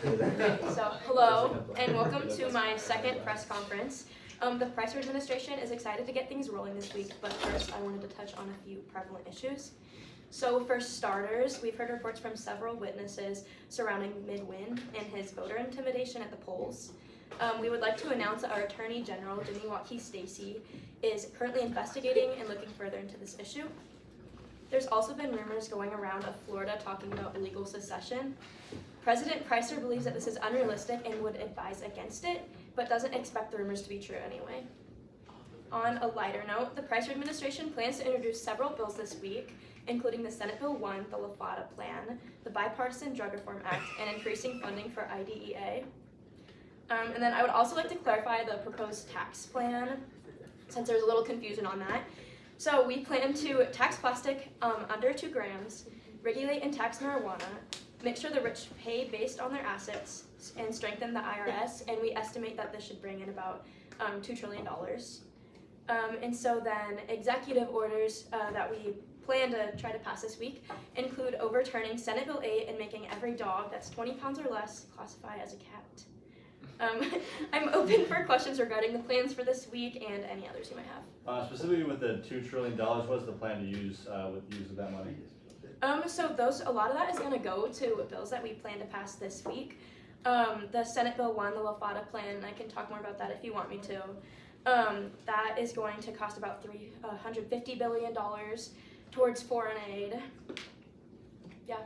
So, hello, and welcome to my second press conference. The Pricer administration is excited to get things rolling this week, but first I wanted to touch on a few prevalent issues. So for starters, we've heard reports from several witnesses surrounding Midwin and his voter intimidation at the polls. We would like to announce that our Attorney General, Jimmy Watkey Stacy, is currently investigating and looking further into this issue. There's also been rumors going around of Florida talking about illegal secession. President Pricer believes that this is unrealistic and would advise against it, but doesn't expect the rumors to be true anyway. On a lighter note, the Pricer administration plans to introduce several bills this week, including the Senate Bill 1, the LaFata Plan, the Bipartisan Drug Reform Act, and increasing funding for IDEA. And then I would also like to clarify the proposed tax plan, since there's a little confusion on that. So we plan to tax plastic under 2 grams, regulate and tax marijuana, make sure the rich pay based on their assets, and strengthen the IRS, and we estimate that this should bring in about $2 trillion. And so then executive orders that we plan to try to pass this week include overturning Senate Bill 8 and making every dog that's 20 pounds or less classify as a cat. I'm open for questions regarding the plans for this week and any others you might have. Specifically with the $2 trillion, what's the plan to use with the use of that money? So a lot of that is going to go to bills that we plan to pass this week. The Senate Bill 1, the LaFata Plan, I can talk more about that if you want me to. That is going to cost about $150 billion towards foreign aid. Yeah.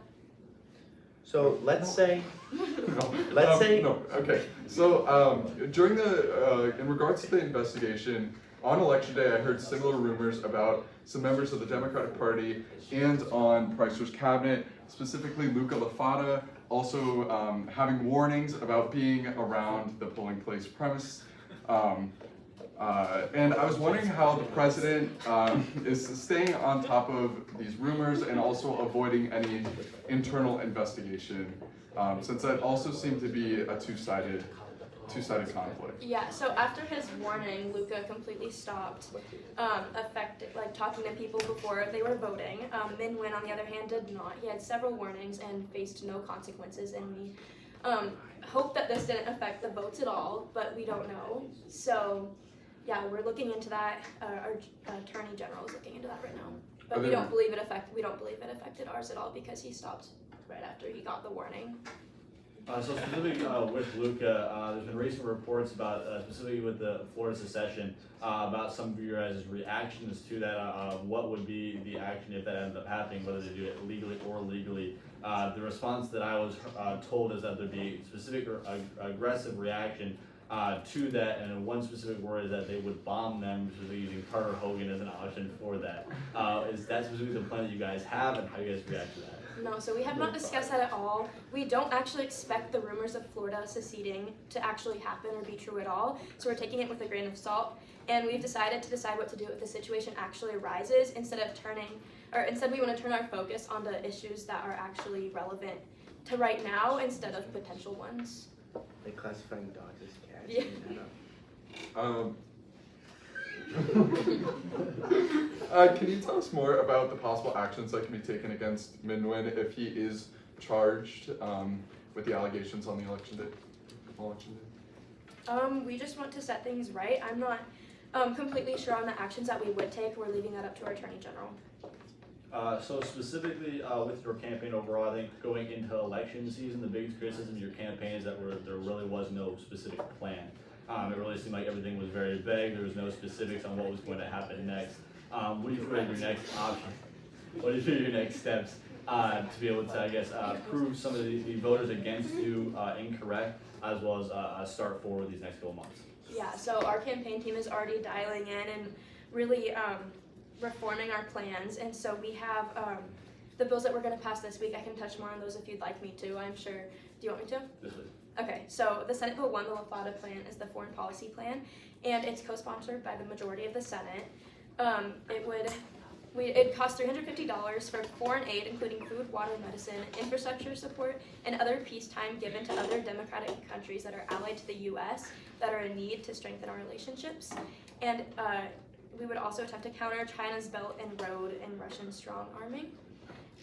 So let's say, Okay. So during the, in regards to the investigation, on election day, I heard similar rumors about some members of the Democratic Party and on Pricer's cabinet, specifically Luca LaFata, also having warnings about being around the polling place premise. And I was wondering how the president is staying on top of these rumors and also avoiding any internal investigation, since that also seemed to be a two-sided conflict. Yeah, so after his warning, Luca completely stopped talking to people before they were voting. Min-Win, on the other hand, did not. He had several warnings and faced no consequences, and we hope that this didn't affect the votes at all, but we don't know. So yeah, we're looking into that. Our Attorney General is looking into that right now. But we don't believe it affected ours at all because he stopped right after he got the warning. So specifically with Luca, there's been recent reports about, specifically with the Florida secession, about some of your guys' reactions to that. What would be the action if that ended up happening, whether they do it legally or illegally? The response that I was told is that there'd be specific or aggressive reaction to that, and one specific word is that they would bomb them, specifically using Carter Hogan as an option for that. Is that specifically the plan that you guys have, and how you guys react to that? No, so we have not discussed that at all. We don't actually expect the rumors of Florida seceding to actually happen or be true at all, so we're taking it with a grain of salt, and we've decided what to do if the situation actually arises instead we want to turn our focus on the issues that are actually relevant to right now instead of potential ones. like classifying dogs as cats. Yeah. Can you tell us more about the possible actions that can be taken against Min-Win if he is charged with the allegations on the election day? We just want to set things right. I'm not completely sure on the actions that we would take. We're leaving that up to our Attorney General. So specifically with your campaign overall, I think going into election season, the biggest criticism of your campaign is that there really was no specific plan. It really seemed like everything was very vague. There was no specifics on what was going to happen next. What do you feel are your next options? What do you feel are your next steps to be able to, I guess, prove some of the voters against you incorrect, as well as start forward these next couple months? Yeah, so our campaign team is already dialing in and really reforming our plans, and so we have the bills that we're going to pass this week. I can touch more on those if you'd like me to, I'm sure. Do you want me to? This week. Okay, so the Senate Bill 1, the LaFata Plan, is the foreign policy plan, and it's co-sponsored by the majority of the Senate. It costs $350 for foreign aid, including food, water, medicine, infrastructure support, and other peacetime given to other democratic countries that are allied to the U.S. that are in need to strengthen our relationships. And we would also attempt to counter China's Belt and Road and Russian strong arming.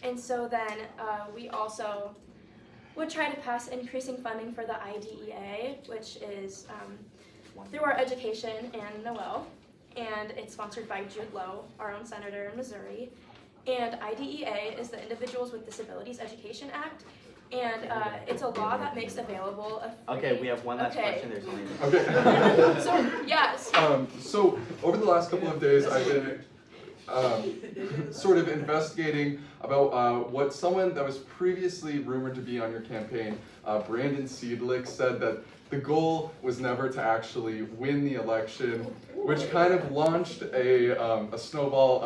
And so then we also would try to pass increasing funding for the IDEA, which is through our education and Noel, and it's sponsored by Jude Lowe, our own senator in Missouri. And IDEA is the Individuals with Disabilities Education Act, and it's a law that makes available a free... Okay, we have one last Okay. question. There's only. Okay. So, yes. So over the last couple of days, I've been sort of investigating about what someone that was previously rumored to be on your campaign, Brandon Seidlich, said that the goal was never to actually win the election, which kind of launched a snowball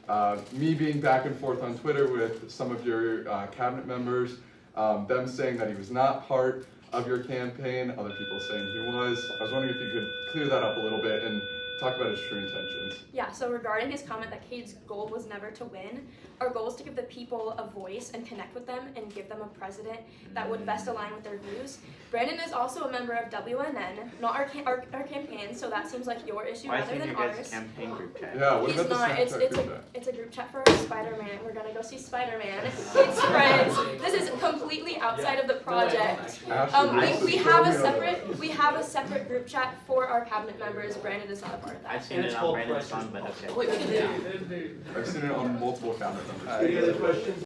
of me being back and forth on Twitter with some of your cabinet members, them saying that he was not part of your campaign, other people saying he was. I was wondering if you could clear that up a little bit and talk about his true intentions. Yeah, so regarding his comment that Cade's goal was never to win, our goal is to give the people a voice and connect with them and give them a president that would best align with their views. Brandon is also a member of WNN, not our campaign, so that seems like your issue Why rather is than your guys' ours. campaign group chat? Yeah, what He's about the not. Snapchat group chat? It's a group chat for Spider-Man. We're gonna go see Spider-Man. It's friends. This is completely outside of the project. Ashley, We have a separate group chat for our cabinet members. Brandon is not a part of that. I've seen it on Brandon's phone, but okay. I've seen it on multiple cabinet members. Any other questions?